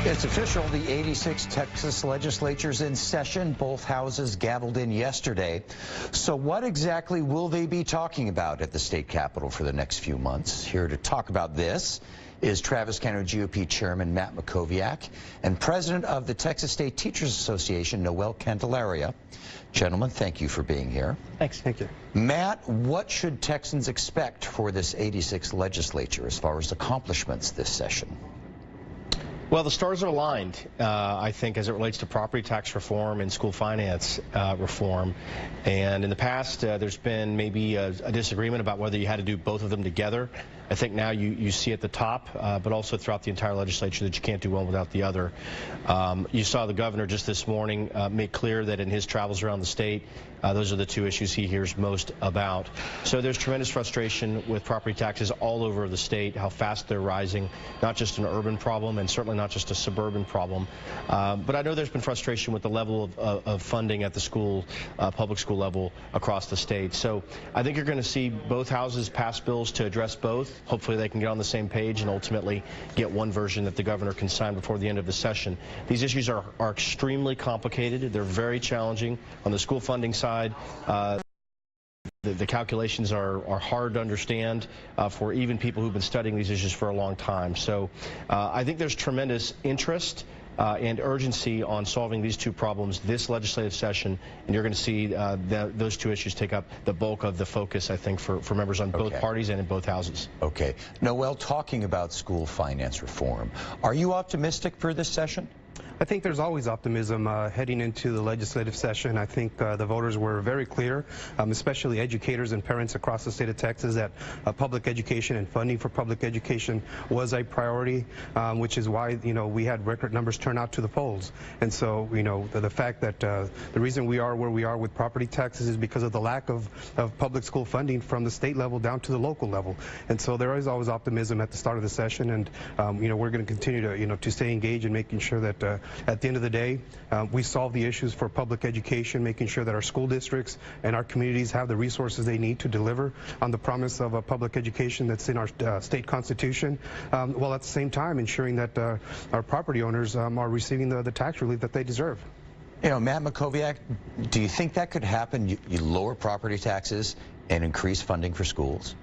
It's official. The 86th Texas Legislature is in session. Both houses gavelled in yesterday. So what exactly will they be talking about at the state capitol for the next few months? Here to talk about this is Travis County GOP Chairman Matt Mackowiak and President of the Texas State Teachers Association, Noel Candelaria. Gentlemen, thank you for being here. Thanks. Thank you. Matt, what should Texans expect for this 86th Legislature as far as accomplishments this session? Well, the stars are aligned, I think, as it relates to property tax reform and school finance reform. And in the past, there's been maybe a disagreement about whether you had to do both of them together. I think now you see at the top, but also throughout the entire legislature, that you can't do one without the other. You saw the governor just this morning make clear that in his travels around the state, those are the two issues he hears most about. So there's tremendous frustration with property taxes all over the state, how fast they're rising, not just an urban problem and certainly not just a suburban problem. But I know there's been frustration with the level of funding at the school, public school level across the state. So I think you're going to see both houses pass bills to address both. Hopefully they can get on the same page and ultimately get one version that the governor can sign before the end of the session. These issues are extremely complicated. They're very challenging. On the school funding side, the calculations are hard to understand for even people who've been studying these issues for a long time. So I think there's tremendous interest and urgency on solving these two problems this legislative session, and you're going to see those two issues take up the bulk of the focus, I think, for members on both parties and in both houses. Okay. Noel, talking about school finance reform, are you optimistic for this session? I think there's always optimism heading into the legislative session. I think the voters were very clear, especially educators and parents across the state of Texas, that public education and funding for public education was a priority, which is why, we had record numbers turn out to the polls. And so, the fact that the reason we are where we are with property taxes is because of the lack of public school funding from the state level down to the local level. And so there is always optimism at the start of the session, and we're going to continue to to stay engaged in making sure that at the end of the day, we solve the issues for public education, making sure that our school districts and our communities have the resources they need to deliver on the promise of a public education that's in our state constitution, while at the same time ensuring that our property owners are receiving the tax relief that they deserve. Matt Mackowiak, do you think that could happen? You lower property taxes and increase funding for schools?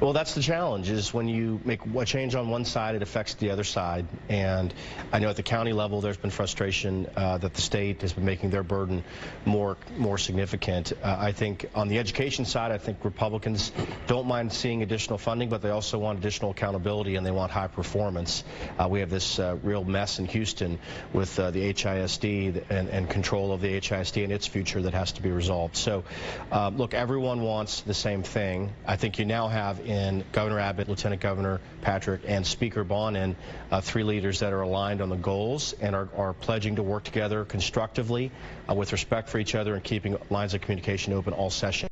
Well, that's the challenge, is when you make a change on one side, it affects the other side. And I know at the county level, there's been frustration that the state has been making their burden more significant. I think on the education side, I think Republicans don't mind seeing additional funding, but they also want additional accountability and they want high performance. We have this real mess in Houston with the HISD and control of the HISD and its future that has to be resolved. So, look, everyone wants the same thing. I think you now have in Governor Abbott, Lieutenant Governor Patrick, and Speaker Bonin, three leaders that are aligned on the goals and are pledging to work together constructively with respect for each other and keeping lines of communication open all session.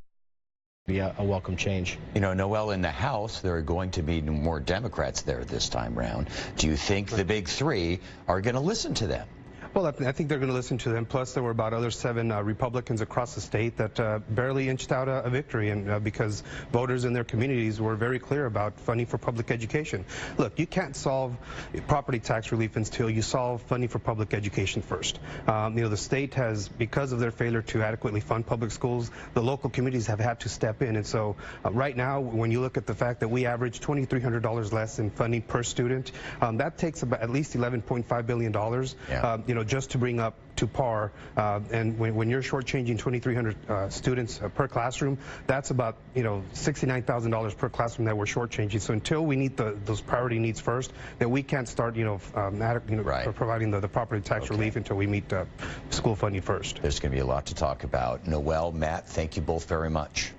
Be a welcome change. Noel, in the House, there are going to be more Democrats there this time round. Do you think the big three are going to listen to them? Well, I think they're going to listen to them. Plus, there were about other 7 Republicans across the state that barely inched out a victory, and because voters in their communities were very clear about funding for public education. Look, you can't solve property tax relief until you solve funding for public education first. The state has, because of their failure to adequately fund public schools, the local communities have had to step in. And so right now, when you look at the fact that we average $2,300 less in funding per student, that takes about at least $11.5 billion. Just to bring up to par, and when you're shortchanging 2,300 students per classroom, that's about $69,000 per classroom that we're shortchanging. So until we meet those priority needs first, then we can't start providing the property tax relief until we meet school funding first. There's going to be a lot to talk about. Noel, Matt, thank you both very much.